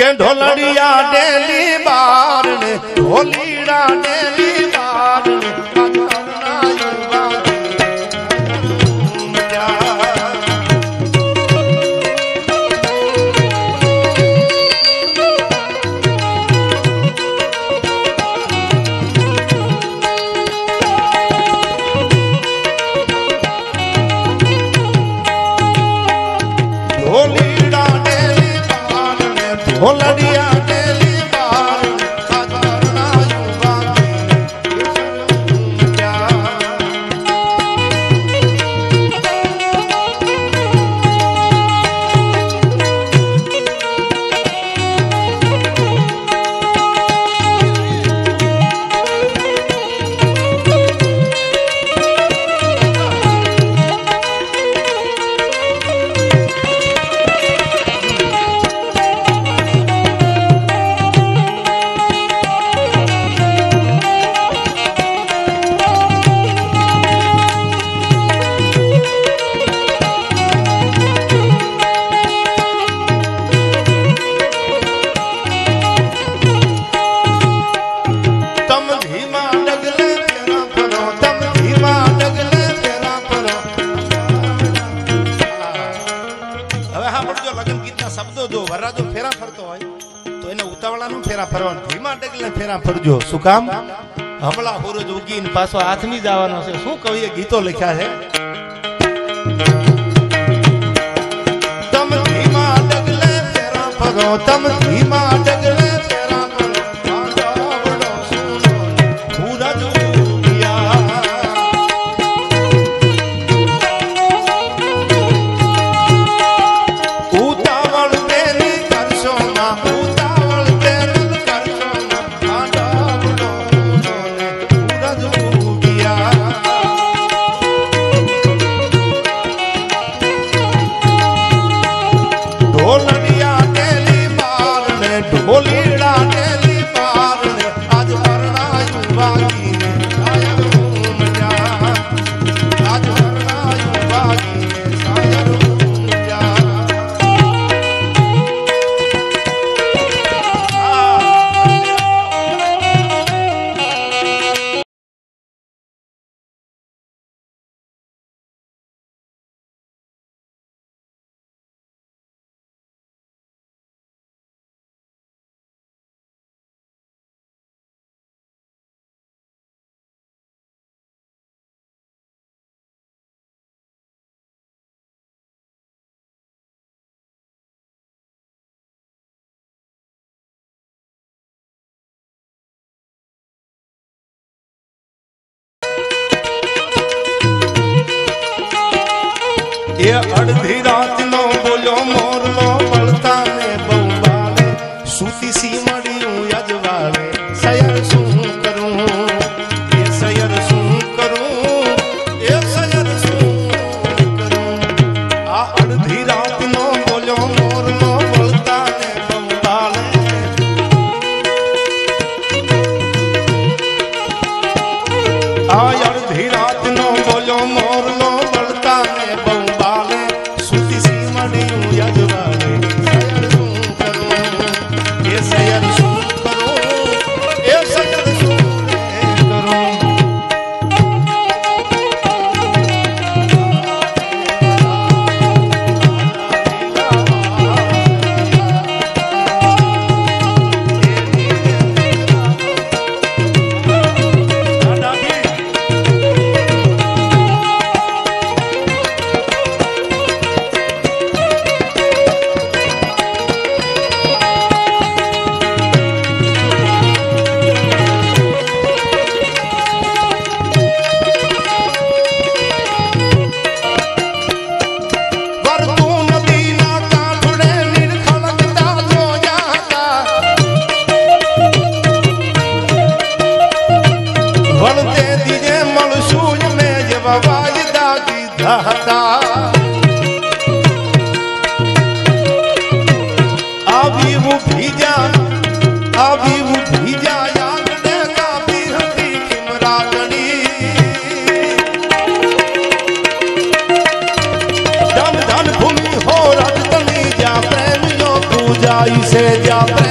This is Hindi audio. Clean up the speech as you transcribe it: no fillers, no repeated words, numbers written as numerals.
के ढोलड़िया डेली बार ने ढोलीड़ा डेली बार ने ढोलड़िया डेली बार आज करना युवा फरजो सुकाम हमला होरज उगीन पाछो आथमी जावानो छे શું કવિએ ગીતો લખ્યા છે તમ ધીમા ડગલે ફેરા ફરો તમ ધીમા ડગલે ફેરા ફરો આડાવડો સુનો પૂરજ ઉગિયા ઉતાવળ તેની કરશો માં ढोलीड़ा डेली बार ने आज करना युवा की शायर घूम जा आज करना युवा की शायर घूम जा ये अर्धी रात नो बोलो मोरलो बलता ने बहुबाले सूती सी मड़ियूं यजवाले सयर सूं करूं ये सयर सूं करूं ये सयर सूं करूं आ अर्धी रात नो बोलो मोरलो बलता ने बहुबाले आ अर्धी रात नो बोलो मोरलो बलता ने से जा प्रेम